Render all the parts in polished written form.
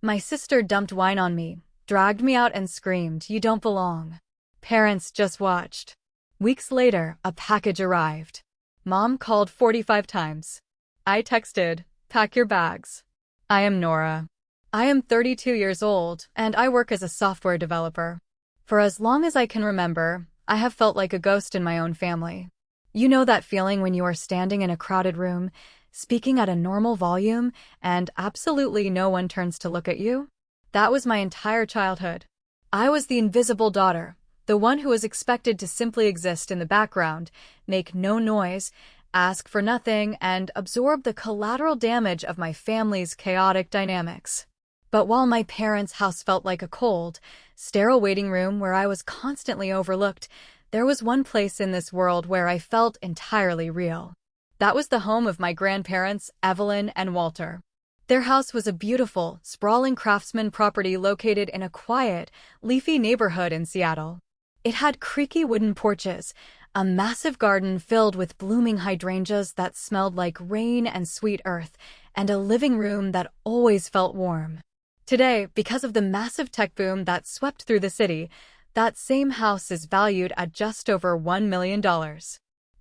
My sister dumped wine on me, dragged me out and screamed, "You don't belong." Parents just watched. Weeks later, a package arrived. Mom called 45 times. I texted, "Pack your bags." I am Nora. I am 32 years old, and I work as a software developer. For as long as I can remember, I have felt like a ghost in my own family. You know that feeling when you are standing in a crowded room, speaking at a normal volume, and absolutely no one turns to look at you? That was my entire childhood. I was the invisible daughter, the one who was expected to simply exist in the background, make no noise, ask for nothing, and absorb the collateral damage of my family's chaotic dynamics. But while my parents' house felt like a cold, sterile waiting room where I was constantly overlooked, there was one place in this world where I felt entirely real. That was the home of my grandparents, Evelyn and Walter. Their house was a beautiful, sprawling craftsman property located in a quiet, leafy neighborhood in Seattle. It had creaky wooden porches, a massive garden filled with blooming hydrangeas that smelled like rain and sweet earth, and a living room that always felt warm. Today, because of the massive tech boom that swept through the city, that same house is valued at just over $1 million.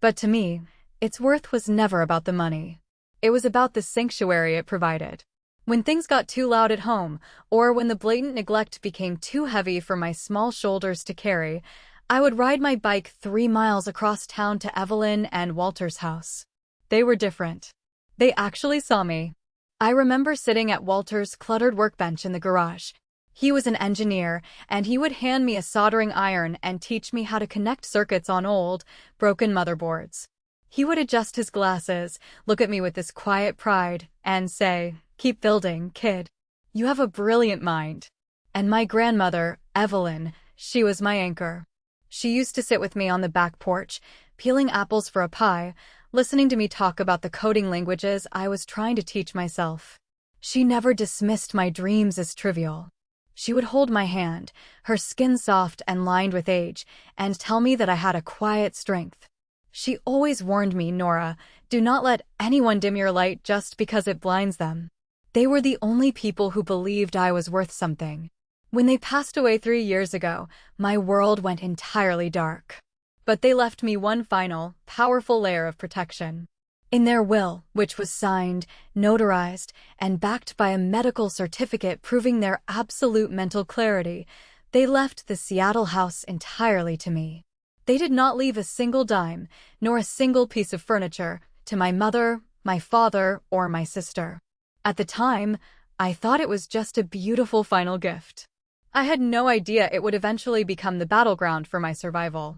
But to me, its worth was never about the money. It was about the sanctuary it provided. When things got too loud at home, or when the blatant neglect became too heavy for my small shoulders to carry, I would ride my bike 3 miles across town to Evelyn and Walter's house. They were different. They actually saw me. I remember sitting at Walter's cluttered workbench in the garage. He was an engineer, and he would hand me a soldering iron and teach me how to connect circuits on old, broken motherboards. He would adjust his glasses, look at me with this quiet pride, and say, "Keep building, kid. You have a brilliant mind." And my grandmother, Evelyn, she was my anchor. She used to sit with me on the back porch, peeling apples for a pie, listening to me talk about the coding languages I was trying to teach myself. She never dismissed my dreams as trivial. She would hold my hand, her skin soft and lined with age, and tell me that I had a quiet strength. She always warned me, "Nora, do not let anyone dim your light just because it blinds them." They were the only people who believed I was worth something. When they passed away 3 years ago, my world went entirely dark. But they left me one final, powerful layer of protection. In their will, which was signed, notarized, and backed by a medical certificate proving their absolute mental clarity, they left the Seattle house entirely to me. They did not leave a single dime, nor a single piece of furniture, to my mother, my father, or my sister. At the time, I thought it was just a beautiful final gift. I had no idea it would eventually become the battleground for my survival.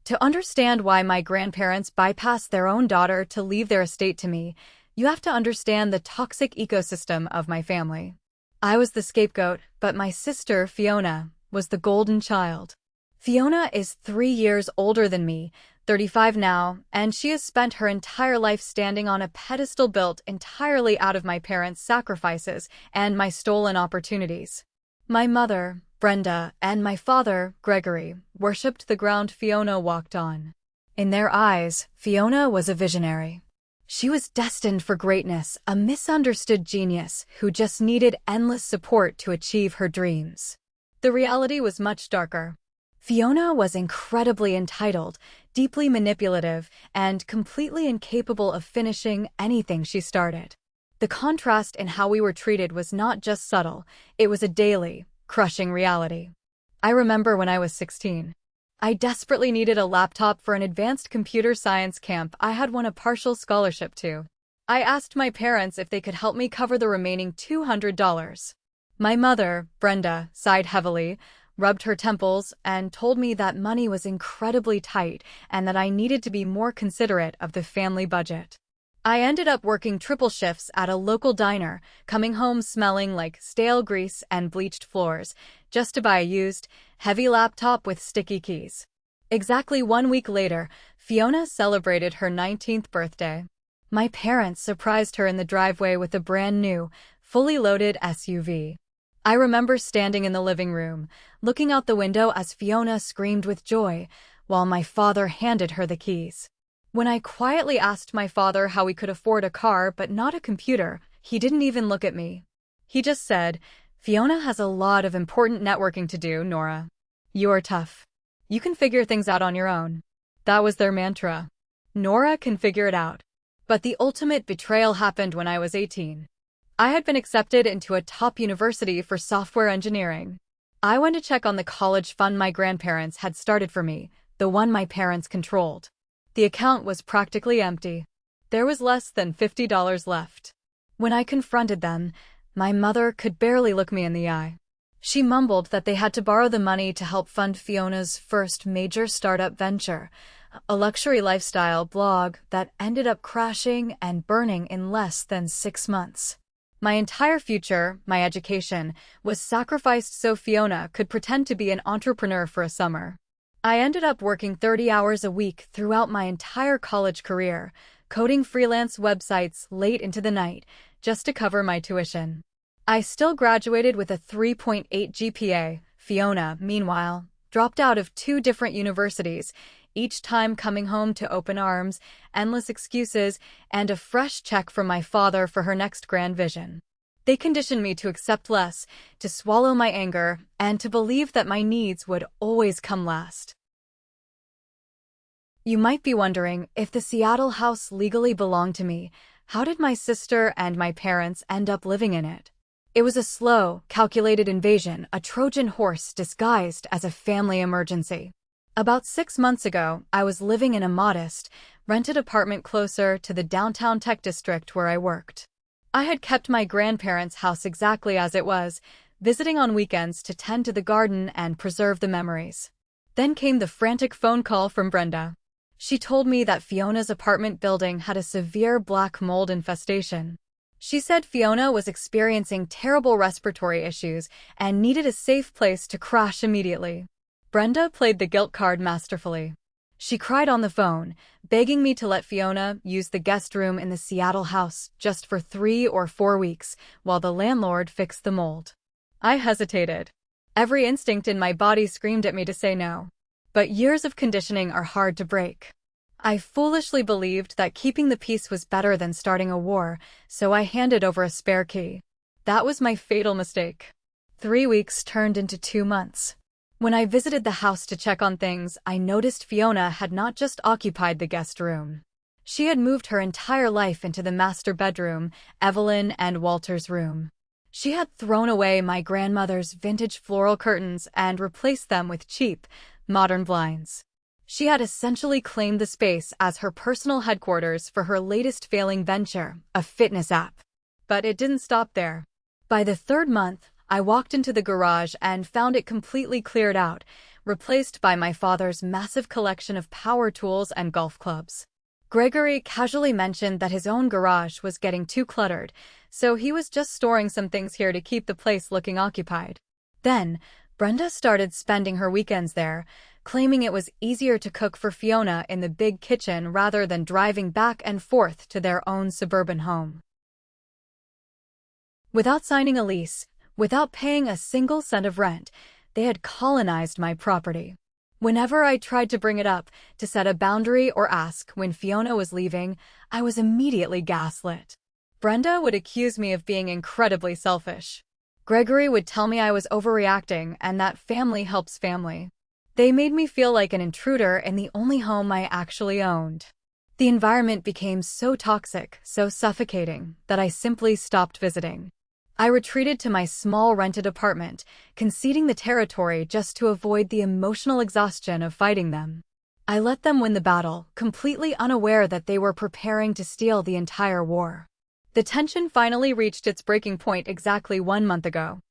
To understand why my grandparents bypassed their own daughter to leave their estate to me, you have to understand the toxic ecosystem of my family. I was the scapegoat, but my sister, Fiona, was the golden child. Fiona is 3 years older than me, 35 now, and she has spent her entire life standing on a pedestal built entirely out of my parents' sacrifices and my stolen opportunities. My mother, Brenda, and my father, Gregory, worshipped the ground Fiona walked on. In their eyes, Fiona was a visionary. She was destined for greatness, a misunderstood genius who just needed endless support to achieve her dreams. The reality was much darker. Fiona was incredibly entitled, deeply manipulative, and completely incapable of finishing anything she started. The contrast in how we were treated was not just subtle, it was a daily, crushing reality. I remember when I was 16. I desperately needed a laptop for an advanced computer science camp I had won a partial scholarship to. I asked my parents if they could help me cover the remaining $200. My mother, Brenda, sighed heavily, rubbed her temples, and told me that money was incredibly tight and that I needed to be more considerate of the family budget. I ended up working triple shifts at a local diner, coming home smelling like stale grease and bleached floors, just to buy a used, heavy laptop with sticky keys. Exactly 1 week later, Fiona celebrated her 19th birthday. My parents surprised her in the driveway with a brand new, fully loaded SUV. I remember standing in the living room, looking out the window as Fiona screamed with joy, while my father handed her the keys. When I quietly asked my father how we could afford a car but not a computer, He didn't even look at me. He just said, "Fiona has a lot of important networking to do, Nora. You're tough. You can figure things out on your own." That was their mantra. Nora can figure it out. But the ultimate betrayal happened when I was 18. I had been accepted into a top university for software engineering. I went to check on the college fund my grandparents had started for me, the one my parents controlled. The account was practically empty. There was less than $50 left. When I confronted them, my mother could barely look me in the eye. She mumbled that they had to borrow the money to help fund Fiona's first major startup venture, a luxury lifestyle blog that ended up crashing and burning in less than 6 months. My entire future, my education, was sacrificed so Fiona could pretend to be an entrepreneur for a summer. I ended up working 30 hours a week throughout my entire college career, coding freelance websites late into the night, just to cover my tuition. I still graduated with a 3.8 GPA. Fiona, meanwhile, dropped out of 2 different universities, each time coming home to open arms, endless excuses, and a fresh check from my father for her next grand vision. They conditioned me to accept less, to swallow my anger, and to believe that my needs would always come last. You might be wondering, if the Seattle house legally belonged to me, how did my sister and my parents end up living in it? It was a slow, calculated invasion, a Trojan horse disguised as a family emergency. About 6 months ago, I was living in a modest, rented apartment closer to the downtown tech district where I worked. I had kept my grandparents' house exactly as it was, visiting on weekends to tend to the garden and preserve the memories. Then came the frantic phone call from Brenda. She told me that Fiona's apartment building had a severe black mold infestation. She said Fiona was experiencing terrible respiratory issues and needed a safe place to crash immediately. Brenda played the guilt card masterfully. She cried on the phone, begging me to let Fiona use the guest room in the Seattle house just for 3 or 4 weeks while the landlord fixed the mold. I hesitated. Every instinct in my body screamed at me to say no. But years of conditioning are hard to break. I foolishly believed that keeping the peace was better than starting a war, so I handed over a spare key. That was my fatal mistake. 3 weeks turned into 2 months. When I visited the house to check on things, I noticed Fiona had not just occupied the guest room. She had moved her entire life into the master bedroom, Evelyn and Walter's room. She had thrown away my grandmother's vintage floral curtains and replaced them with cheap, modern blinds. She had essentially claimed the space as her personal headquarters for her latest failing venture, a fitness app. But it didn't stop there. By the 3rd month, I walked into the garage and found it completely cleared out, replaced by my father's massive collection of power tools and golf clubs. Gregory casually mentioned that his own garage was getting too cluttered, so he was just storing some things here to keep the place looking occupied. Then, Brenda started spending her weekends there, claiming it was easier to cook for Fiona in the big kitchen rather than driving back and forth to their own suburban home. Without signing a lease, without paying a single cent of rent, they had colonized my property. Whenever I tried to bring it up, to set a boundary or ask when Fiona was leaving, I was immediately gaslit. Brenda would accuse me of being incredibly selfish. Gregory would tell me I was overreacting and that family helps family. They made me feel like an intruder in the only home I actually owned. The environment became so toxic, so suffocating, that I simply stopped visiting. I retreated to my small rented apartment, conceding the territory just to avoid the emotional exhaustion of fighting them. I let them win the battle, completely unaware that they were preparing to steal the entire war. The tension finally reached its breaking point exactly 1 month ago.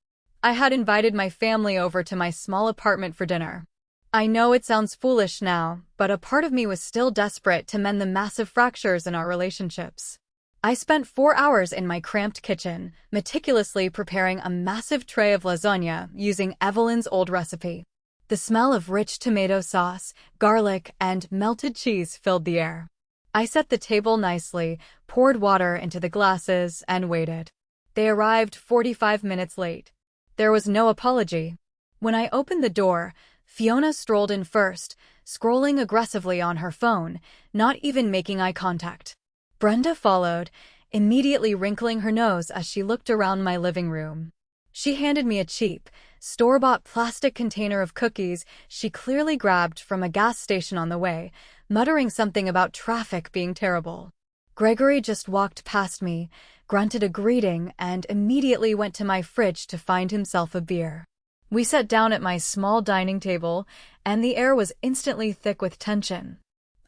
I had invited my family over to my small apartment for dinner. I know it sounds foolish now, but a part of me was still desperate to mend the massive fractures in our relationships. I spent 4 hours in my cramped kitchen, meticulously preparing a massive tray of lasagna using Evelyn's old recipe. The smell of rich tomato sauce, garlic, and melted cheese filled the air. I set the table nicely, poured water into the glasses, and waited. They arrived 45 minutes late. There was no apology. When I opened the door, Fiona strolled in first, scrolling aggressively on her phone, not even making eye contact. Brenda followed, immediately wrinkling her nose as she looked around my living room. She handed me a cheap, store-bought plastic container of cookies she clearly grabbed from a gas station on the way, muttering something about traffic being terrible. Gregory just walked past me, grunted a greeting, and immediately went to my fridge to find himself a beer. We sat down at my small dining table, and the air was instantly thick with tension.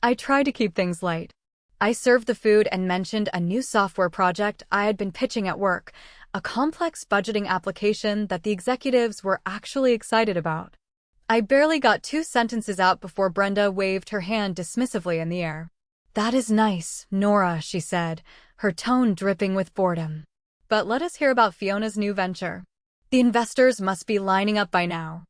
I tried to keep things light. I served the food and mentioned a new software project I had been pitching at work, a complex budgeting application that the executives were actually excited about. I barely got 2 sentences out before Brenda waved her hand dismissively in the air. "That is nice, Nora," she said, her tone dripping with boredom. "But let us hear about Fiona's new venture. The investors must be lining up by now."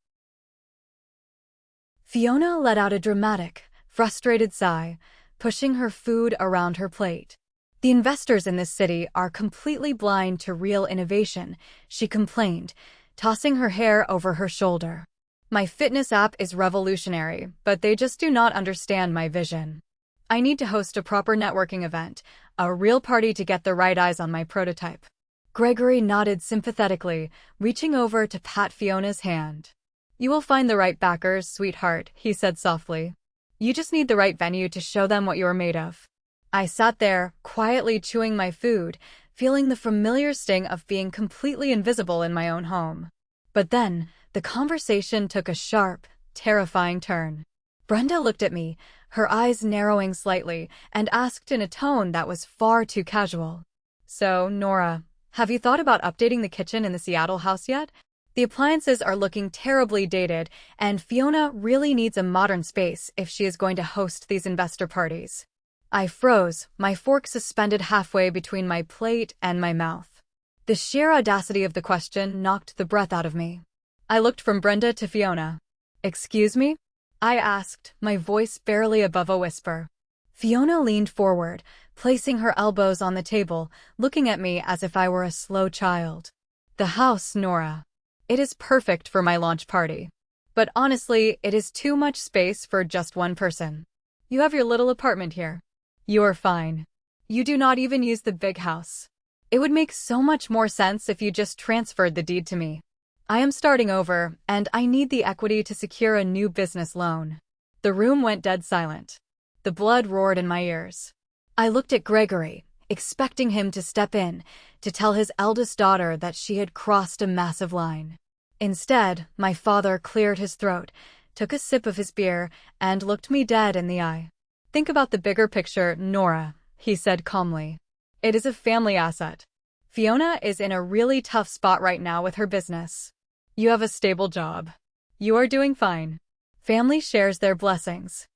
Fiona let out a dramatic, frustrated sigh, pushing her food around her plate. "The investors in this city are completely blind to real innovation," she complained, tossing her hair over her shoulder. "My fitness app is revolutionary, but they just do not understand my vision. I need to host a proper networking event, a real party to get the right eyes on my prototype." Gregory nodded sympathetically, reaching over to pat Fiona's hand. "You will find the right backers, sweetheart," he said softly. "You just need the right venue to show them what you are made of." I sat there, quietly chewing my food, feeling the familiar sting of being completely invisible in my own home. But then, the conversation took a sharp, terrifying turn. Brenda looked at me, her eyes narrowing slightly, and asked in a tone that was far too casual. "So, Nora, have you thought about updating the kitchen in the Seattle house yet? The appliances are looking terribly dated, and Fiona really needs a modern space if she is going to host these investor parties." I froze, my fork suspended halfway between my plate and my mouth. The sheer audacity of the question knocked the breath out of me. I looked from Brenda to Fiona. "Excuse me?" I asked, my voice barely above a whisper. Fiona leaned forward, placing her elbows on the table, looking at me as if I were a slow child. "The house, Nora. It is perfect for my launch party. But honestly, it is too much space for just one person. You have your little apartment here. You are fine. You do not even use the big house. It would make so much more sense if you just transferred the deed to me. I am starting over, and I need the equity to secure a new business loan." The room went dead silent. The blood roared in my ears. I looked at Gregory, expecting him to step in, to tell his eldest daughter that she had crossed a massive line. Instead, my father cleared his throat, took a sip of his beer, and looked me dead in the eye. "Think about the bigger picture, Nora," he said calmly. "It is a family asset. Fiona is in a really tough spot right now with her business. You have a stable job. You are doing fine. Family shares their blessings."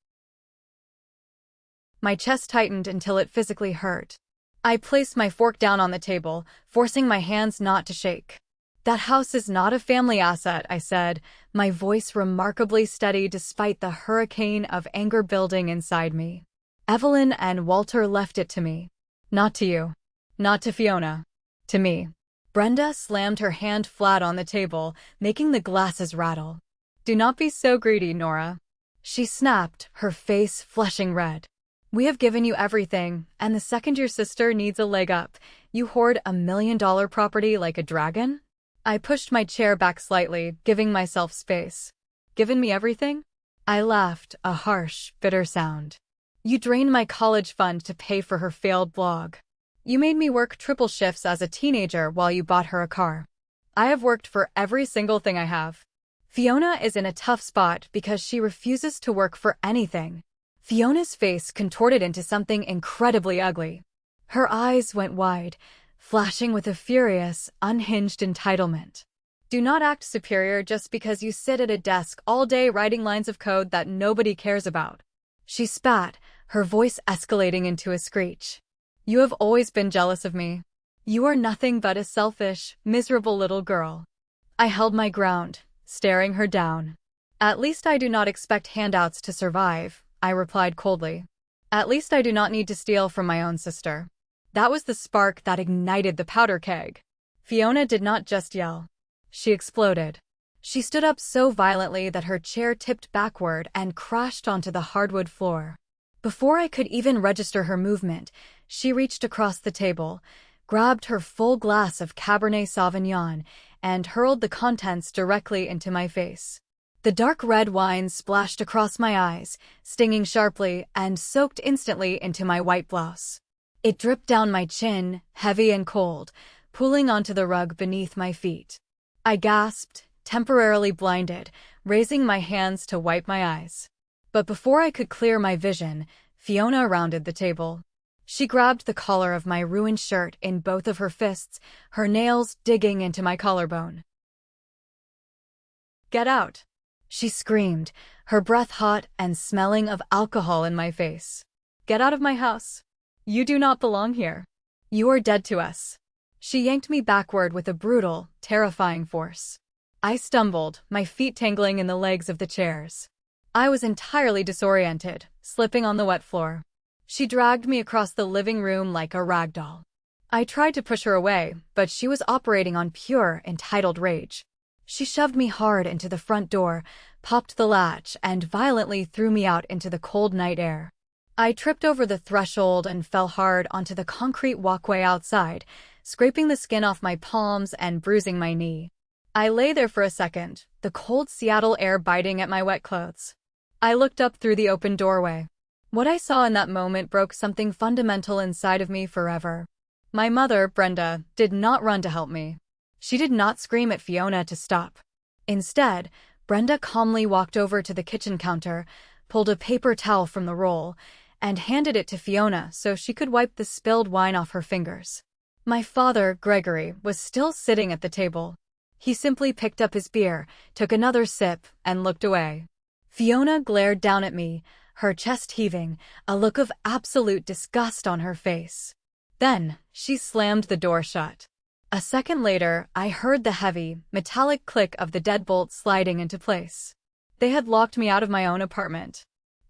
My chest tightened until it physically hurt. I placed my fork down on the table, forcing my hands not to shake. "That house is not a family asset," I said, my voice remarkably steady despite the hurricane of anger building inside me. "Evelyn and Walter left it to me. Not to you. Not to Fiona. To me." Brenda slammed her hand flat on the table, making the glasses rattle. "Do not be so greedy, Nora," she snapped, her face flushing red. "We have given you everything, and the second your sister needs a leg up, you hoard $1 million property like a dragon?" I pushed my chair back slightly, giving myself space. "Given me everything?" I laughed, a harsh, bitter sound. "You drained my college fund to pay for her failed blog. You made me work triple shifts as a teenager while you bought her a car. I have worked for every single thing I have. Fiona is in a tough spot because she refuses to work for anything." Fiona's face contorted into something incredibly ugly. Her eyes went wide, flashing with a furious, unhinged entitlement. "Do not act superior just because you sit at a desk all day writing lines of code that nobody cares about." She spat, her voice escalating into a screech. "You have always been jealous of me. You are nothing but a selfish, miserable little girl." I held my ground, staring her down. "At least I do not expect handouts to survive," I replied coldly. "At least I do not need to steal from my own sister." That was the spark that ignited the powder keg. Fiona did not just yell. She exploded. She stood up so violently that her chair tipped backward and crashed onto the hardwood floor. Before I could even register her movement, she reached across the table, grabbed her full glass of Cabernet Sauvignon, and hurled the contents directly into my face. The dark red wine splashed across my eyes, stinging sharply, and soaked instantly into my white blouse. It dripped down my chin, heavy and cold, pooling onto the rug beneath my feet. I gasped, temporarily blinded, raising my hands to wipe my eyes. But before I could clear my vision, Fiona rounded the table. She grabbed the collar of my ruined shirt in both of her fists, her nails digging into my collarbone. "Get out!" she screamed, her breath hot and smelling of alcohol in my face. "Get out of my house! You do not belong here. You are dead to us." She yanked me backward with a brutal, terrifying force. I stumbled, my feet tangling in the legs of the chairs. I was entirely disoriented, slipping on the wet floor. She dragged me across the living room like a rag doll. I tried to push her away, but she was operating on pure, entitled rage. She shoved me hard into the front door, popped the latch, and violently threw me out into the cold night air. I tripped over the threshold and fell hard onto the concrete walkway outside, scraping the skin off my palms and bruising my knee. I lay there for a second, the cold Seattle air biting at my wet clothes. I looked up through the open doorway. What I saw in that moment broke something fundamental inside of me forever. My mother, Brenda, did not run to help me. She did not scream at Fiona to stop. Instead, Brenda calmly walked over to the kitchen counter, pulled a paper towel from the roll, and handed it to Fiona so she could wipe the spilled wine off her fingers. My father, Gregory, was still sitting at the table. He simply picked up his beer, took another sip, and looked away. Fiona glared down at me, her chest heaving, a look of absolute disgust on her face. Then, she slammed the door shut. A second later, I heard the heavy, metallic click of the deadbolt sliding into place. They had locked me out of my own apartment.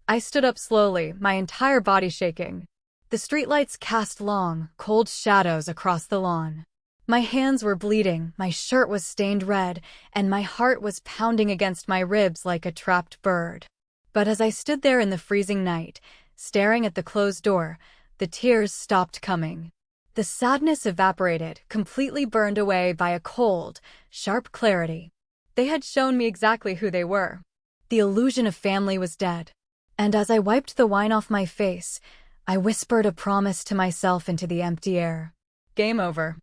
I stood up slowly, my entire body shaking. The streetlights cast long, cold shadows across the lawn. My hands were bleeding, my shirt was stained red, and my heart was pounding against my ribs like a trapped bird. But as I stood there in the freezing night, staring at the closed door, the tears stopped coming. The sadness evaporated, completely burned away by a cold, sharp clarity. They had shown me exactly who they were. The illusion of family was dead. And as I wiped the wine off my face, I whispered a promise to myself into the empty air. Game over.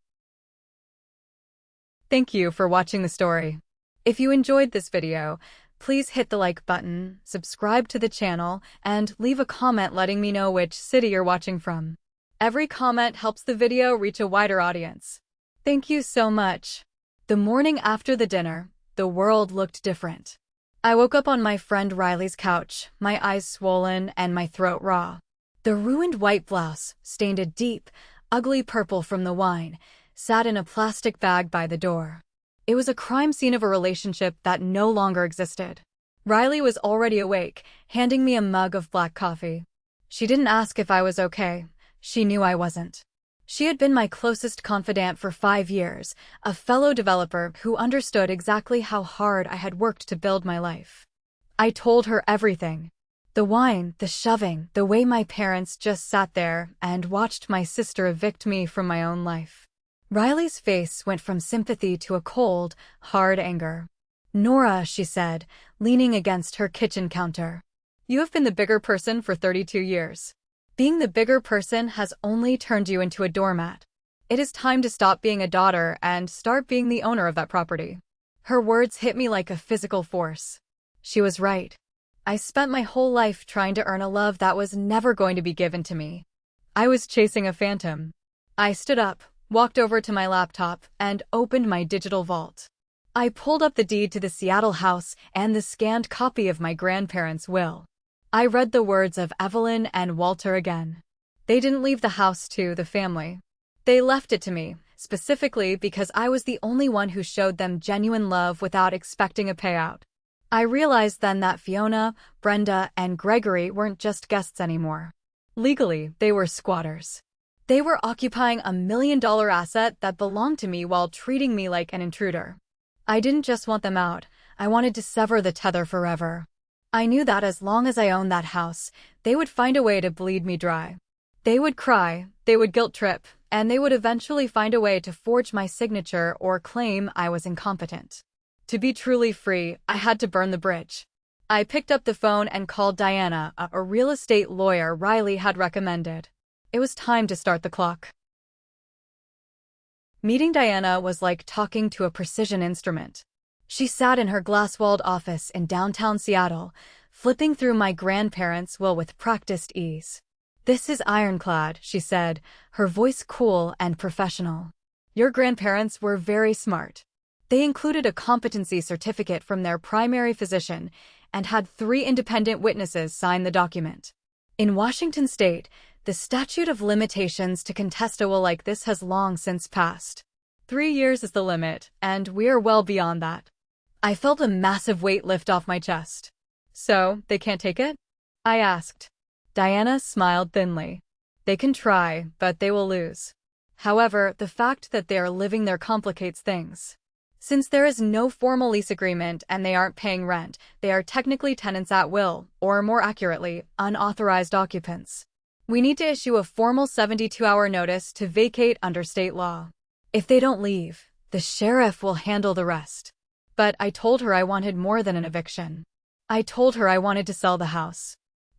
Thank you for watching the story. If you enjoyed this video, please hit the like button, subscribe to the channel, and leave a comment letting me know which city you're watching from. Every comment helps the video reach a wider audience. Thank you so much. The morning after the dinner, the world looked different. I woke up on my friend Riley's couch, my eyes swollen and my throat raw. The ruined white blouse, stained a deep, ugly purple from the wine, sat in a plastic bag by the door. It was a crime scene of a relationship that no longer existed. Riley was already awake, handing me a mug of black coffee. She didn't ask if I was okay. She knew I wasn't. She had been my closest confidant for 5 years, a fellow developer who understood exactly how hard I had worked to build my life. I told her everything. The wine, the shoving, the way my parents just sat there and watched my sister evict me from my own life. Riley's face went from sympathy to a cold, hard anger. "Nora," she said, leaning against her kitchen counter. "You have been the bigger person for 32 years. Being the bigger person has only turned you into a doormat. It is time to stop being a daughter and start being the owner of that property." Her words hit me like a physical force. She was right. I spent my whole life trying to earn a love that was never going to be given to me. I was chasing a phantom. I stood up, walked over to my laptop, and opened my digital vault. I pulled up the deed to the Seattle house and the scanned copy of my grandparents' will. I read the words of Evelyn and Walter again. They didn't leave the house to the family. They left it to me, specifically because I was the only one who showed them genuine love without expecting a payout. I realized then that Fiona, Brenda, and Gregory weren't just guests anymore. Legally, they were squatters. They were occupying a $1 million asset that belonged to me while treating me like an intruder. I didn't just want them out, I wanted to sever the tether forever. I knew that as long as I owned that house, they would find a way to bleed me dry. They would cry, they would guilt trip, and they would eventually find a way to forge my signature or claim I was incompetent. To be truly free, I had to burn the bridge. I picked up the phone and called Diana, a real estate lawyer Riley had recommended. It was time to start the clock. Meeting Diana was like talking to a precision instrument. She sat in her glass-walled office in downtown Seattle, flipping through my grandparents' will with practiced ease. "This is ironclad," she said, her voice cool and professional. "Your grandparents were very smart. They included a competency certificate from their primary physician and had 3 independent witnesses sign the document. In Washington state, the statute of limitations to contest a will like this has long since passed. 3 years is the limit, and we're well beyond that." I felt a massive weight lift off my chest. "So, they can't take it?" I asked. Diana smiled thinly. "They can try, but they will lose. However, the fact that they are living there complicates things. Since there is no formal lease agreement and they aren't paying rent, they are technically tenants at will, or more accurately, unauthorized occupants. We need to issue a formal 72-hour notice to vacate under state law. If they don't leave, the sheriff will handle the rest." But I told her I wanted more than an eviction. I told her I wanted to sell the house.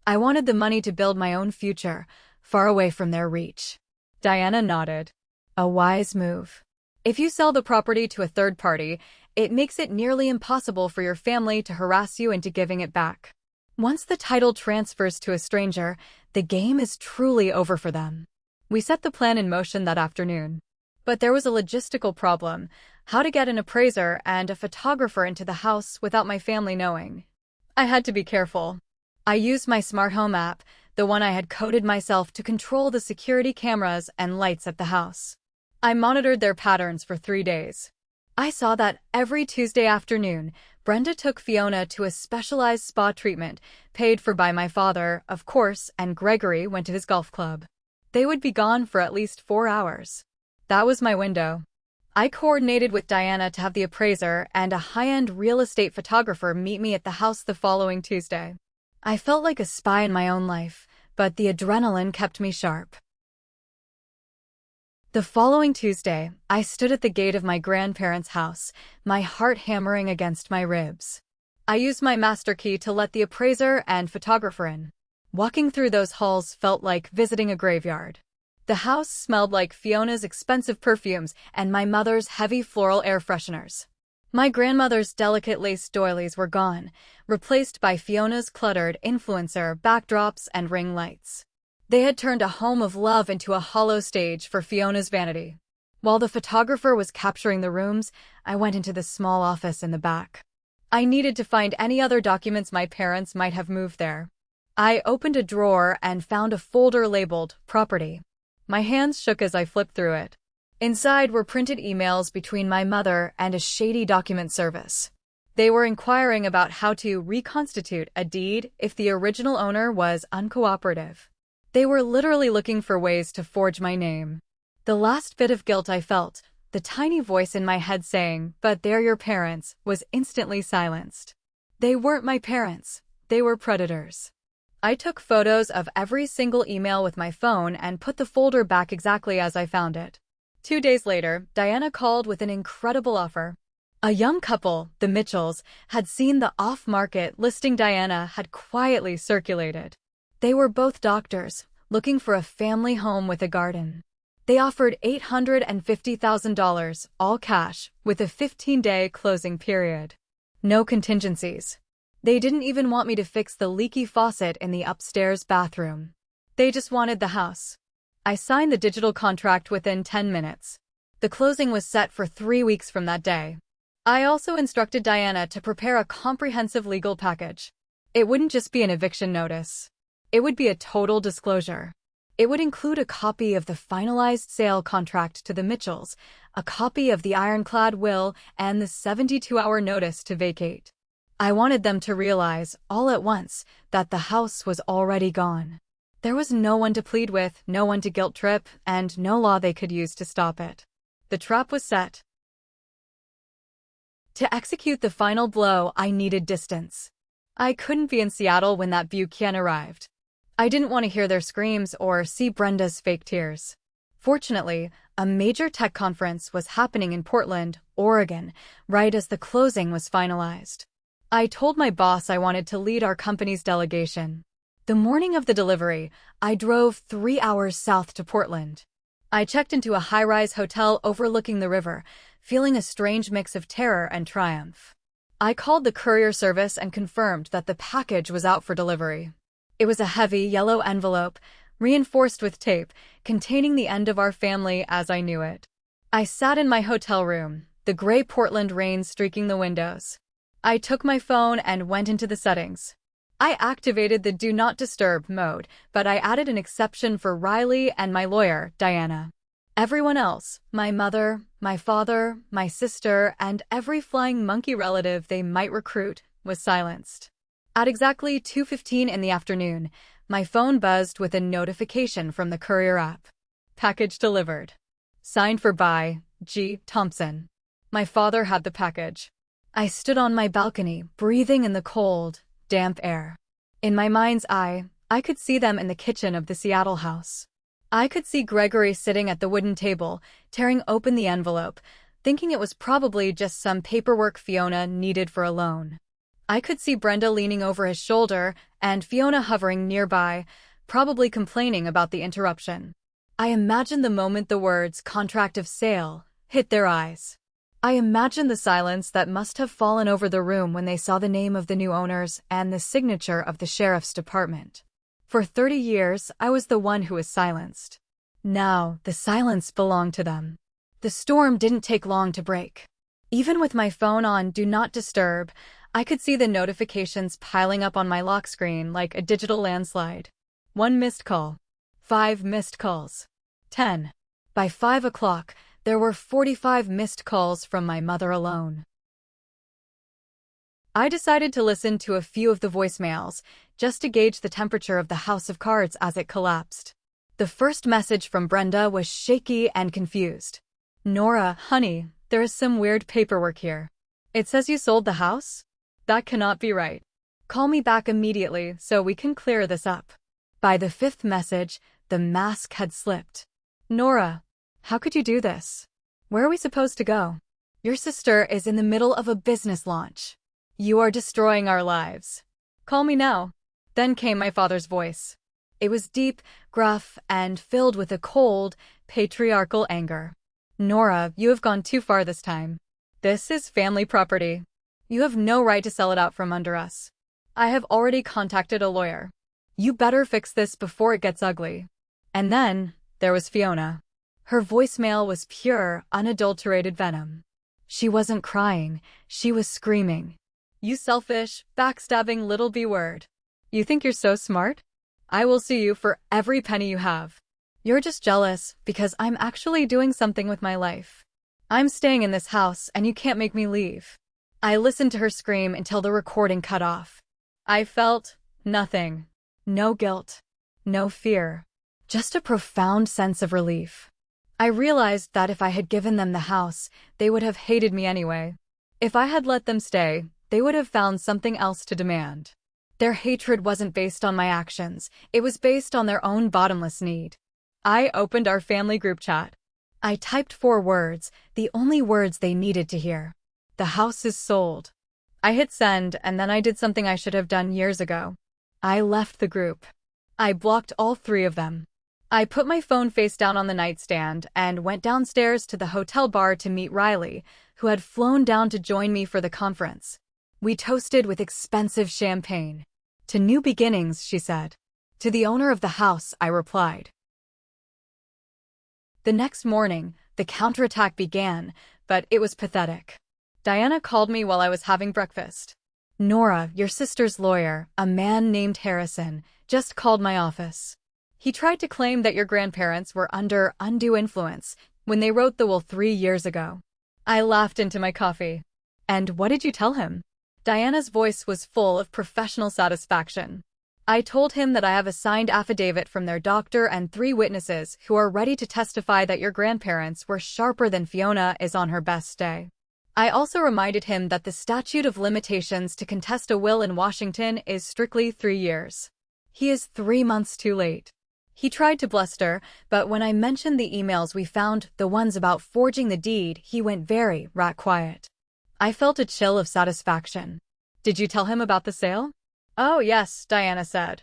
I wanted the money to build my own future, far away from their reach. Diana nodded. "A wise move. If you sell the property to a third party, it makes it nearly impossible for your family to harass you into giving it back. Once the title transfers to a stranger, the game is truly over for them." We set the plan in motion that afternoon. But there was a logistical problem: how to get an appraiser and a photographer into the house without my family knowing. I had to be careful. I used my smart home app, the one I had coded myself, to control the security cameras and lights at the house. I monitored their patterns for 3 days. I saw that every Tuesday afternoon, Brenda took Fiona to a specialized spa treatment, paid for by my father, of course, and Gregory went to his golf club. They would be gone for at least 4 hours. That was my window. I coordinated with Diana to have the appraiser and a high-end real estate photographer meet me at the house the following Tuesday. I felt like a spy in my own life, but the adrenaline kept me sharp. The following Tuesday, I stood at the gate of my grandparents' house, my heart hammering against my ribs. I used my master key to let the appraiser and photographer in. Walking through those halls felt like visiting a graveyard. The house smelled like Fiona's expensive perfumes and my mother's heavy floral air fresheners. My grandmother's delicate lace doilies were gone, replaced by Fiona's cluttered influencer backdrops and ring lights. They had turned a home of love into a hollow stage for Fiona's vanity. While the photographer was capturing the rooms, I went into the small office in the back. I needed to find any other documents my parents might have moved there. I opened a drawer and found a folder labeled Property. My hands shook as I flipped through it. Inside were printed emails between my mother and a shady document service. They were inquiring about how to reconstitute a deed if the original owner was uncooperative. They were literally looking for ways to forge my name. The last bit of guilt I felt, the tiny voice in my head saying, "But they're your parents," was instantly silenced. They weren't my parents. They were predators. I took photos of every single email with my phone and put the folder back exactly as I found it. 2 days later, Diana called with an incredible offer. A young couple, the Mitchells, had seen the off-market listing Diana had quietly circulated. They were both doctors, looking for a family home with a garden. They offered $850,000, all cash, with a 15-day closing period. No contingencies. They didn't even want me to fix the leaky faucet in the upstairs bathroom. They just wanted the house. I signed the digital contract within 10 minutes. The closing was set for 3 weeks from that day. I also instructed Diana to prepare a comprehensive legal package. It wouldn't just be an eviction notice. It would be a total disclosure. It would include a copy of the finalized sale contract to the Mitchells, a copy of the ironclad will, and the 72-hour notice to vacate. I wanted them to realize, all at once, that the house was already gone. There was no one to plead with, no one to guilt trip, and no law they could use to stop it. The trap was set. To execute the final blow, I needed distance. I couldn't be in Seattle when that Buchanan arrived. I didn't want to hear their screams or see Brenda's fake tears. Fortunately, a major tech conference was happening in Portland, Oregon, right as the closing was finalized. I told my boss I wanted to lead our company's delegation. The morning of the delivery, I drove 3 hours south to Portland. I checked into a high-rise hotel overlooking the river, feeling a strange mix of terror and triumph. I called the courier service and confirmed that the package was out for delivery. It was a heavy, yellow envelope, reinforced with tape, containing the end of our family as I knew it. I sat in my hotel room, the gray Portland rain streaking the windows. I took my phone and went into the settings. I activated the Do Not Disturb mode, but I added an exception for Riley and my lawyer, Diana. Everyone else, my mother, my father, my sister, and every flying monkey relative they might recruit, was silenced. At exactly 2:15 in the afternoon, my phone buzzed with a notification from the courier app. Package delivered. Signed for by G. Thompson. My father had the package. I stood on my balcony, breathing in the cold, damp air. In my mind's eye, I could see them in the kitchen of the Seattle house. I could see Gregory sitting at the wooden table, tearing open the envelope, thinking it was probably just some paperwork Fiona needed for a loan. I could see Brenda leaning over his shoulder and Fiona hovering nearby, probably complaining about the interruption. I imagined the moment the words "contract of sale" hit their eyes. I imagined the silence that must have fallen over the room when they saw the name of the new owners and the signature of the sheriff's department. For 30 years, I was the one who was silenced. Now, the silence belonged to them. The storm didn't take long to break. Even with my phone on Do Not Disturb, I could see the notifications piling up on my lock screen like a digital landslide. 1 missed call. 5 missed calls. 10. By 5 o'clock, there were 45 missed calls from my mother alone. I decided to listen to a few of the voicemails, just to gauge the temperature of the house of cards as it collapsed. The first message from Brenda was shaky and confused. "Nora, honey, there is some weird paperwork here. It says you sold the house? That cannot be right. Call me back immediately so we can clear this up." By the 5th message, the mask had slipped. "Nora, how could you do this? Where are we supposed to go? Your sister is in the middle of a business launch. You are destroying our lives. Call me now." Then came my father's voice. It was deep, gruff, and filled with a cold, patriarchal anger. "Nora, you have gone too far this time. This is family property. You have no right to sell it out from under us. I have already contacted a lawyer. You better fix this before it gets ugly." And then, there was Fiona. Her voicemail was pure, unadulterated venom. She wasn't crying, she was screaming. "You selfish, backstabbing little B-word. You think you're so smart? I will sue you for every penny you have. You're just jealous because I'm actually doing something with my life. I'm staying in this house and you can't make me leave." I listened to her scream until the recording cut off. I felt nothing. No guilt. No fear. Just a profound sense of relief. I realized that if I had given them the house, they would have hated me anyway. If I had let them stay, they would have found something else to demand. Their hatred wasn't based on my actions, it was based on their own bottomless need. I opened our family group chat. I typed 4 words, the only words they needed to hear. "The house is sold." I hit send and then I did something I should have done years ago. I left the group. I blocked all 3 of them. I put my phone face down on the nightstand and went downstairs to the hotel bar to meet Riley, who had flown down to join me for the conference. We toasted with expensive champagne. "To new beginnings," she said. "To the owner of the house," I replied. The next morning, the counterattack began, but it was pathetic. Diana called me while I was having breakfast. "Nora, your sister's lawyer, a man named Harrison, just called my office. He tried to claim that your grandparents were under undue influence when they wrote the will 3 years ago." I laughed into my coffee. "And what did you tell him?" Diana's voice was full of professional satisfaction. "I told him that I have a signed affidavit from their doctor and 3 witnesses who are ready to testify that your grandparents were sharper than Fiona is on her best day. I also reminded him that the statute of limitations to contest a will in Washington is strictly 3 years. He is 3 months too late. He tried to bluster, but when I mentioned the emails we found, the ones about forging the deed, he went very quiet. I felt a chill of satisfaction. Did you tell him about the sale? Oh yes, Diana said.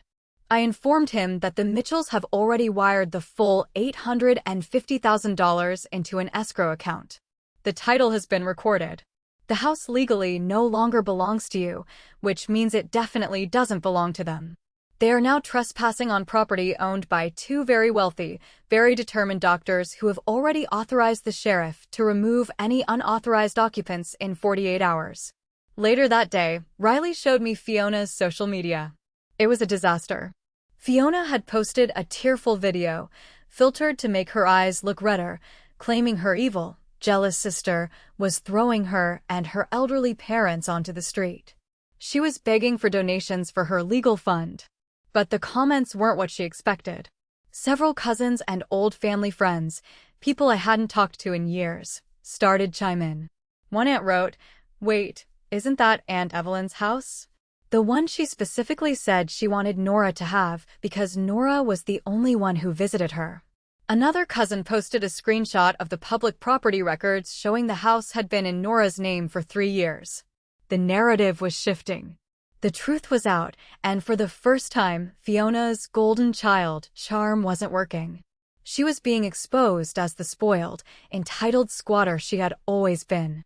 I informed him that the Mitchells have already wired the full $850,000 into an escrow account. The title has been recorded. The house legally no longer belongs to you, which means it definitely doesn't belong to them. They are now trespassing on property owned by 2 very wealthy, very determined doctors who have already authorized the sheriff to remove any unauthorized occupants in 48 hours. Later that day, Riley showed me Fiona's social media. It was a disaster. Fiona had posted a tearful video, filtered to make her eyes look redder, claiming her evil, jealous sister was throwing her and her elderly parents onto the street. She was begging for donations for her legal fund. But the comments weren't what she expected. Several cousins and old family friends, people I hadn't talked to in years, started chime in. One aunt wrote, "Wait, isn't that Aunt Evelyn's house?" The one she specifically said she wanted Nora to have because Nora was the only one who visited her. Another cousin posted a screenshot of the public property records showing the house had been in Nora's name for 3 years. The narrative was shifting. The truth was out, and for the first time, Fiona's golden child charm wasn't working. She was being exposed as the spoiled, entitled squatter she had always been.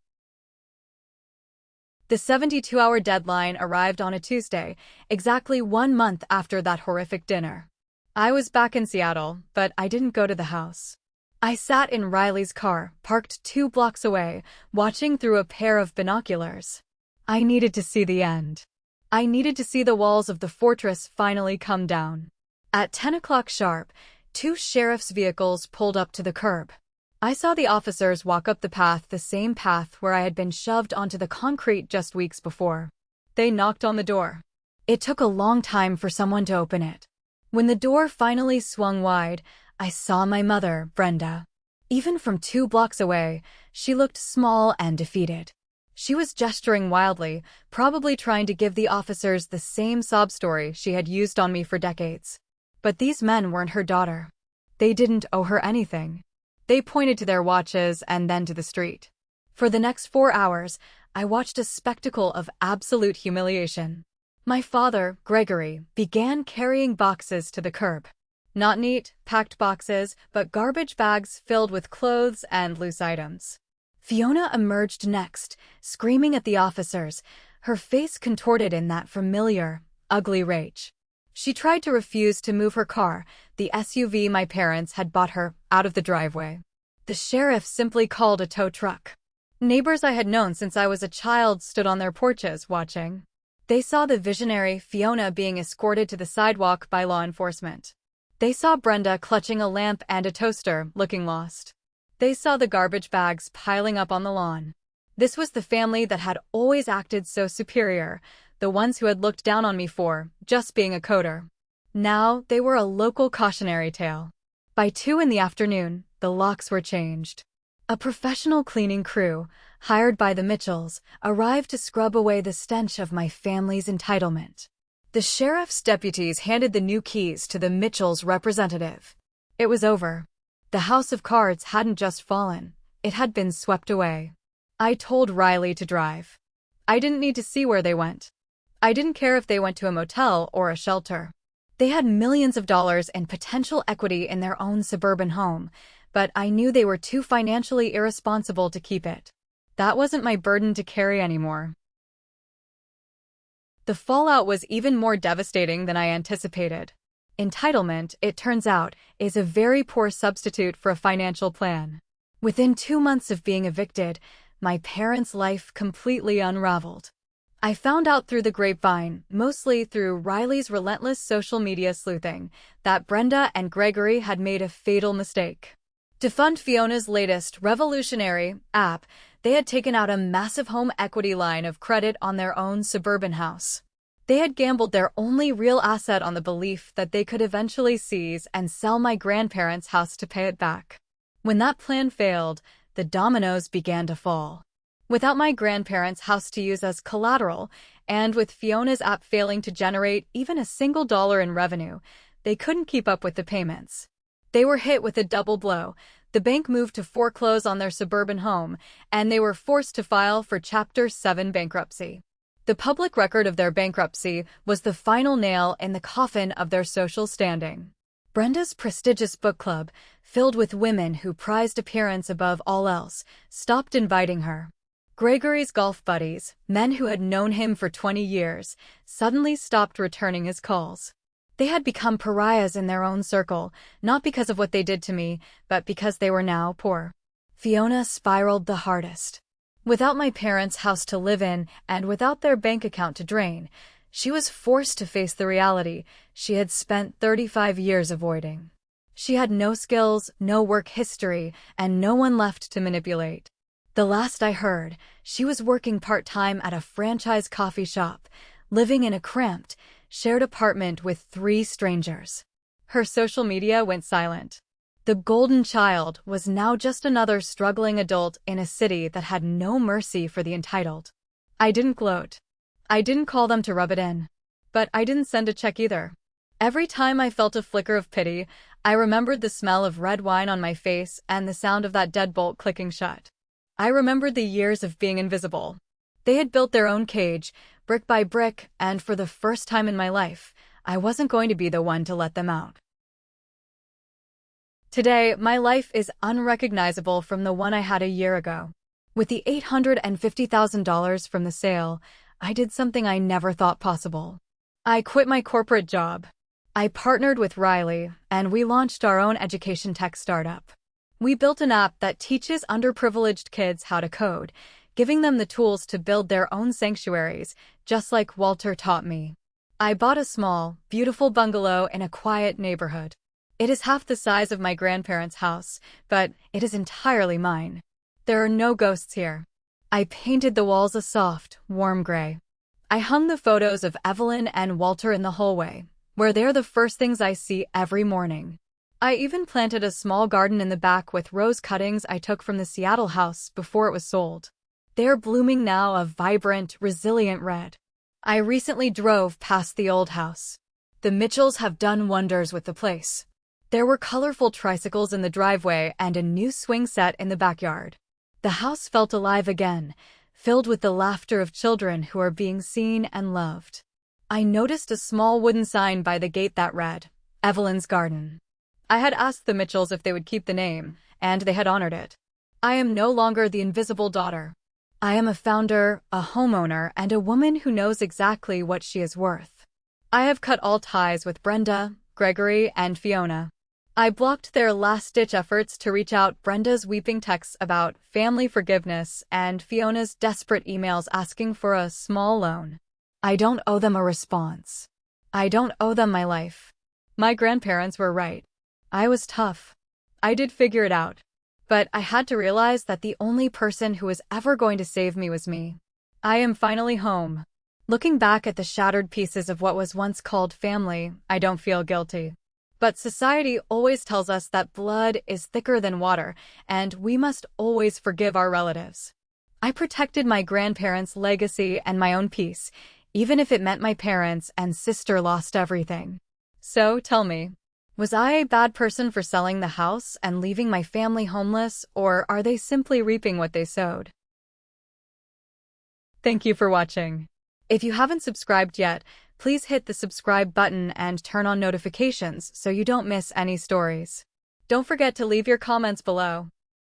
The 72-hour deadline arrived on a Tuesday, exactly 1 month after that horrific dinner. I was back in Seattle, but I didn't go to the house. I sat in Riley's car, parked 2 blocks away, watching through a pair of binoculars. I needed to see the end. I needed to see the walls of the fortress finally come down. At 10 o'clock sharp, 2 sheriff's vehicles pulled up to the curb. I saw the officers walk up the same path where I had been shoved onto the concrete just weeks before. They knocked on the door. It took a long time for someone to open it. When the door finally swung wide, I saw my mother, Brenda. Even from 2 blocks away, she looked small and defeated. She was gesturing wildly, probably trying to give the officers the same sob story she had used on me for decades. But these men weren't her daughter. They didn't owe her anything. They pointed to their watches and then to the street. For the next 4 hours, I watched a spectacle of absolute humiliation. My father, Gregory, began carrying boxes to the curb. Not neat, packed boxes, but garbage bags filled with clothes and loose items. Fiona emerged next, screaming at the officers, her face contorted in that familiar, ugly rage. She tried to refuse to move her car, the SUV my parents had bought her, out of the driveway. The sheriff simply called a tow truck. Neighbors I had known since I was a child stood on their porches watching. They saw the visionary Fiona being escorted to the sidewalk by law enforcement. They saw Brenda clutching a lamp and a toaster, looking lost. They saw the garbage bags piling up on the lawn. This was the family that had always acted so superior, the ones who had looked down on me for just being a coder. Now they were a local cautionary tale. By 2 in the afternoon, the locks were changed. A professional cleaning crew, hired by the Mitchells, arrived to scrub away the stench of my family's entitlement. The sheriff's deputies handed the new keys to the Mitchells' representative. It was over. The house of cards hadn't just fallen, it had been swept away. I told Riley to drive. I didn't need to see where they went. I didn't care if they went to a motel or a shelter. They had millions of dollars in potential equity in their own suburban home, but I knew they were too financially irresponsible to keep it. That wasn't my burden to carry anymore. The fallout was even more devastating than I anticipated. Entitlement, it turns out, is a very poor substitute for a financial plan. Within 2 months of being evicted, my parents' life completely unraveled. I found out through the grapevine, mostly through Riley's relentless social media sleuthing, that Brenda and Gregory had made a fatal mistake. To fund Fiona's latest revolutionary app, they had taken out a massive home equity line of credit on their own suburban house. They had gambled their only real asset on the belief that they could eventually seize and sell my grandparents' house to pay it back. When that plan failed, the dominoes began to fall. Without my grandparents' house to use as collateral, and with Fiona's app failing to generate even a single dollar in revenue, they couldn't keep up with the payments. They were hit with a double blow. The bank moved to foreclose on their suburban home, and they were forced to file for Chapter 7 bankruptcy. The public record of their bankruptcy was the final nail in the coffin of their social standing. Brenda's prestigious book club, filled with women who prized appearance above all else, stopped inviting her. Gregory's golf buddies, men who had known him for 20 years, suddenly stopped returning his calls. They had become pariahs in their own circle, not because of what they did to me, but because they were now poor. Fiona spiraled the hardest. Without my parents' house to live in and without their bank account to drain, she was forced to face the reality she had spent 35 years avoiding. She had no skills, no work history, and no one left to manipulate. The last I heard, she was working part-time at a franchise coffee shop, living in a cramped, shared apartment with 3 strangers. Her social media went silent. The golden child was now just another struggling adult in a city that had no mercy for the entitled. I didn't gloat. I didn't call them to rub it in. But I didn't send a check either. Every time I felt a flicker of pity, I remembered the smell of red wine on my face and the sound of that deadbolt clicking shut. I remembered the years of being invisible. They had built their own cage, brick by brick, and for the first time in my life, I wasn't going to be the one to let them out. Today, my life is unrecognizable from the one I had a year ago. With the $850,000 from the sale, I did something I never thought possible. I quit my corporate job. I partnered with Riley, and we launched our own education tech startup. We built an app that teaches underprivileged kids how to code, giving them the tools to build their own sanctuaries, just like Walter taught me. I bought a small, beautiful bungalow in a quiet neighborhood. It is half the size of my grandparents' house, but it is entirely mine. There are no ghosts here. I painted the walls a soft, warm gray. I hung the photos of Evelyn and Walter in the hallway, where they're the first things I see every morning. I even planted a small garden in the back with rose cuttings I took from the Seattle house before it was sold. They're blooming now a vibrant, resilient red. I recently drove past the old house. The Mitchells have done wonders with the place. There were colorful tricycles in the driveway and a new swing set in the backyard. The house felt alive again, filled with the laughter of children who are being seen and loved. I noticed a small wooden sign by the gate that read, Evelyn's Garden. I had asked the Mitchells if they would keep the name, and they had honored it. I am no longer the invisible daughter. I am a founder, a homeowner, and a woman who knows exactly what she is worth. I have cut all ties with Brenda, Gregory, and Fiona. I blocked their last-ditch efforts to reach out, Brenda's weeping texts about family forgiveness and Fiona's desperate emails asking for a small loan. I don't owe them a response. I don't owe them my life. My grandparents were right. I was tough. I did figure it out. But I had to realize that the only person who was ever going to save me was me. I am finally home. Looking back at the shattered pieces of what was once called family, I don't feel guilty. But society always tells us that blood is thicker than water, and we must always forgive our relatives. I protected my grandparents' legacy and my own peace, even if it meant my parents and sister lost everything. So, tell me, was I a bad person for selling the house and leaving my family homeless, or are they simply reaping what they sowed? Thank you for watching. If you haven't subscribed yet, please hit the subscribe button and turn on notifications so you don't miss any stories. Don't forget to leave your comments below.